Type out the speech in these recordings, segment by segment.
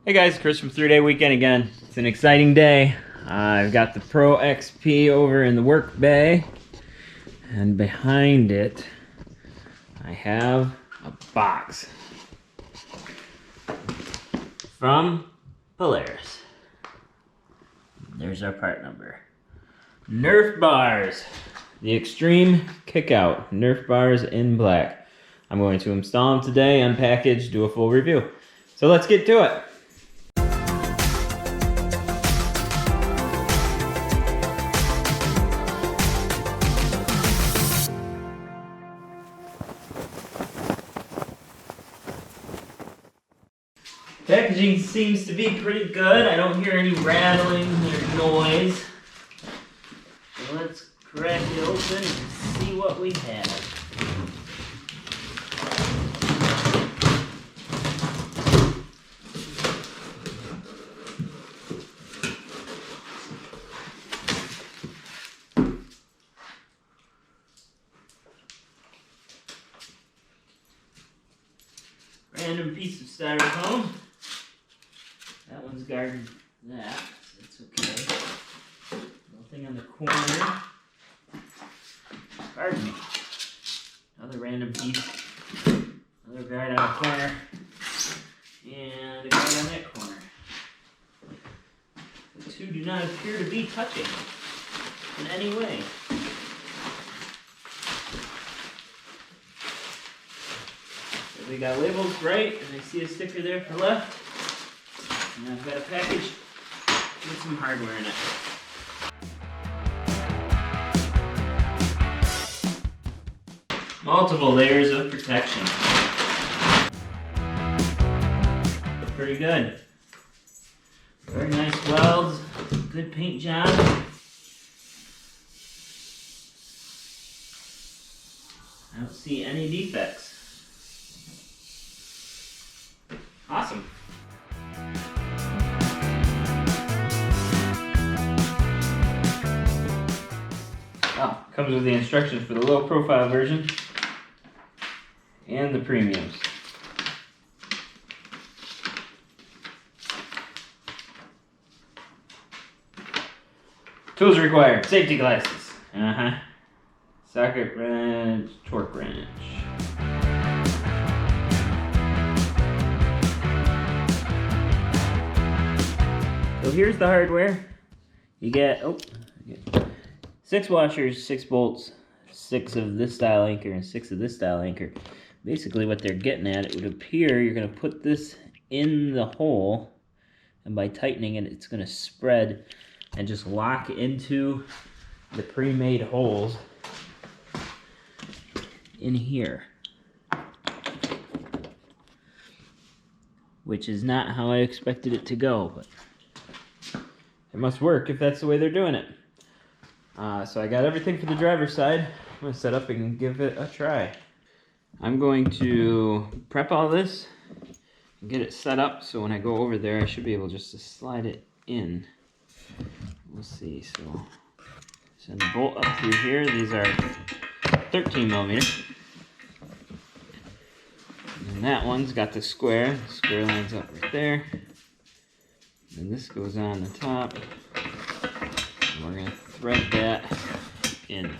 Hey guys, Chris from 3-Day Weekend again. It's an exciting day. I've got the Pro XP over in the work bay, and behind it I have a box from Polaris. There's our part number. Nerf bars. The Extreme Kickout Nerf bars in black. I'm going to install them today, unpackage, do a full review. So let's get to it. Packaging seems to be pretty good. I don't hear any rattling or noise. So let's crack it open and see what we have. Random piece of styrofoam. That one's guarding that, so it's okay. Nothing on the corner. Pardon me. Another random piece. Another guard on the corner. And a guard on that corner. The two do not appear to be touching in any way. So they got labels right, and I see a sticker there for left. And I've got a package with some hardware in it. Multiple layers of protection. Pretty good. Very nice welds, good paint job. I don't see any defects. Awesome. Oh, comes with the instructions for the low profile version and the premiums. Tools required. Safety glasses. Socket wrench, torque wrench. So here's the hardware. You get 6 washers, 6 bolts, 6 of this style anchor, and 6 of this style anchor. Basically what they're getting at, it would appear you're going to put this in the hole, and by tightening it, it's going to spread and just lock into the pre-made holes in here. Which is not how I expected it to go, but it must work if that's the way they're doing it. So I got everything for the driver's side. I'm going to set up and give it a try. I'm going to prep all this and get it set up so when I go over there I should be able just to slide it in. We'll see. So send the bolt up through here. These are 13 millimeter. And that one's got the square. The square lines up right there. And this goes on the top. And we're going to thread that in.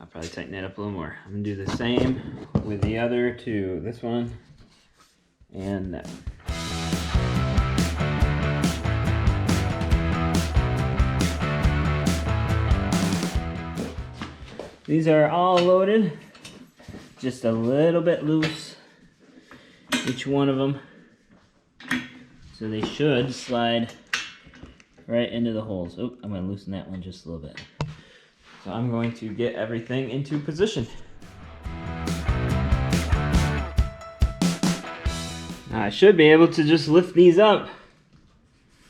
I'll probably tighten that up a little more. I'm going to do the same with the other two. This one and that one. These are all loaded, just a little bit loose, each one of them, so they should slide right into the holes. Oh, I'm going to loosen that one just a little bit. So I'm going to get everything into position. Now I should be able to just lift these up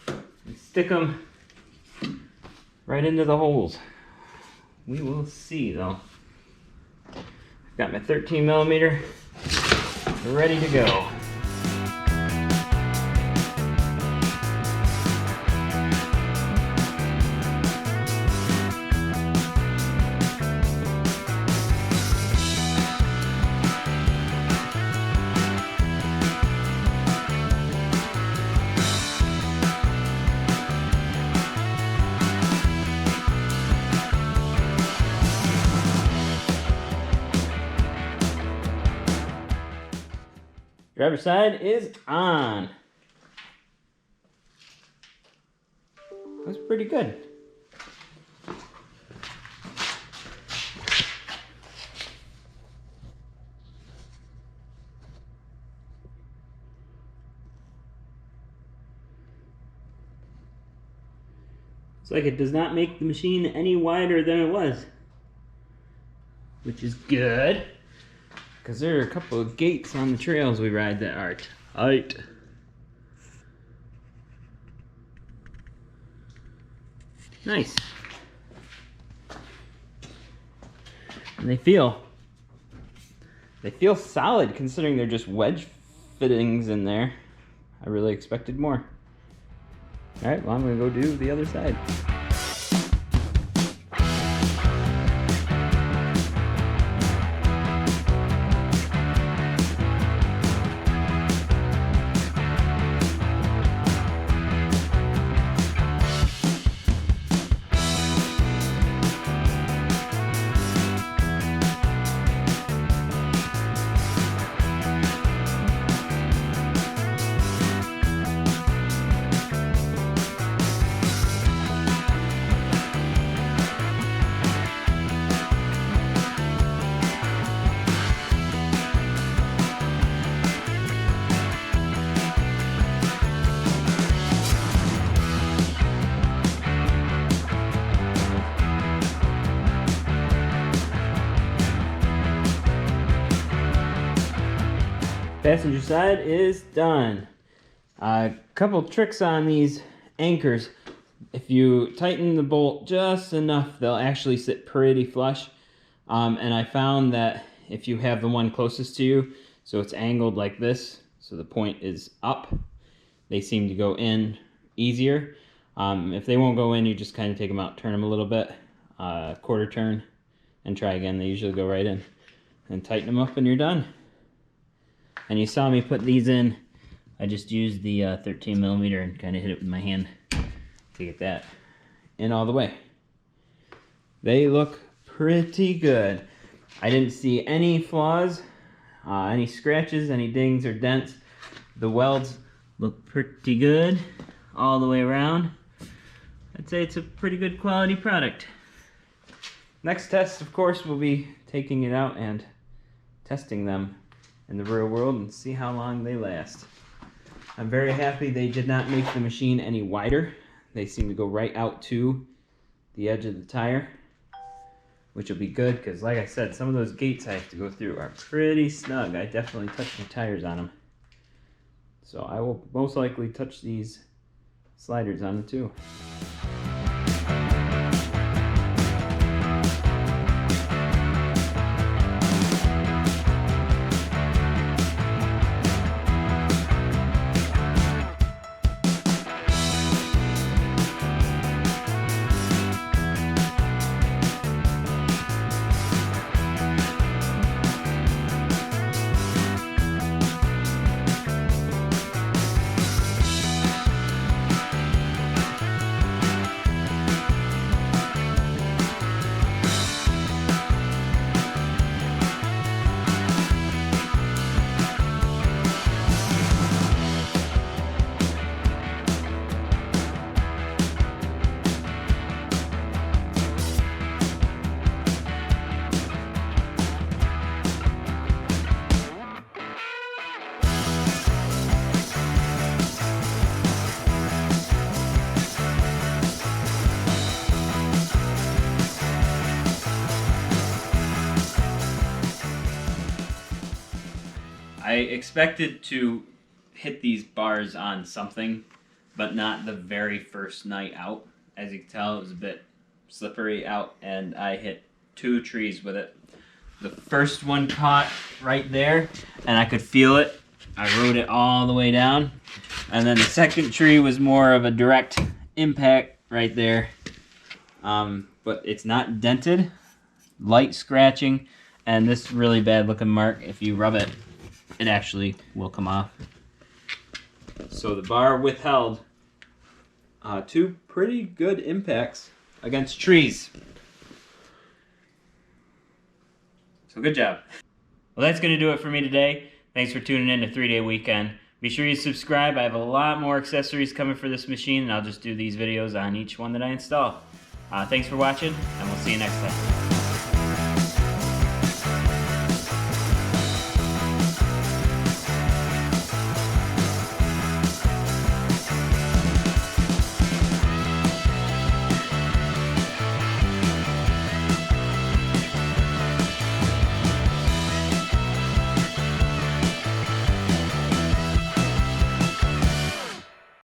and stick them right into the holes. We will see though. I've got my 13 millimeter ready to go. Driver's side is on. That's pretty good. It's like it does not make the machine any wider than it was, which is good, because there are a couple of gates on the trails we ride that are tight. Nice. And they feel solid considering they're just wedge fittings in there. I really expected more. All right, well, I'm gonna go do the other side. Passenger side is done. A couple tricks on these anchors. If you tighten the bolt just enough, they'll actually sit pretty flush. And I found that if you have the one closest to you, so it's angled like this, so the point is up, they seem to go in easier. If they won't go in, you just kind of take them out, turn them a little bit, quarter turn, and try again. They usually go right in. And tighten them up and you're done. And you saw me put these in. I just used the 13mm and kind of hit it with my hand to get that in all the way. They look pretty good. I didn't see any flaws, any scratches, any dings or dents. The welds look pretty good all the way around. I'd say it's a pretty good quality product. Next test, of course, will be taking it out and testing them in the real world and see how long they last. I'm very happy they did not make the machine any wider. They seem to go right out to the edge of the tire, which will be good because, like I said, some of those gates I have to go through are pretty snug. I definitely touched my tires on them. So I will most likely touch these sliders on them too. I expected to hit these bars on something, but not the very first night out. As you can tell, it was a bit slippery out, and I hit 2 trees with it. The first one caught right there, and I could feel it. I rode it all the way down. And then the second tree was more of a direct impact right there. But it's not dented, light scratching, and this really bad looking mark, if you rub it, it actually will come off. So the bar withheld 2 pretty good impacts against trees. So good job. Well, that's going to do it for me today. Thanks for tuning in to 3-Day Weekend. Be sure you subscribe. I have a lot more accessories coming for this machine, and I'll just do these videos on each one that I install. Thanks for watching, and we'll see you next time.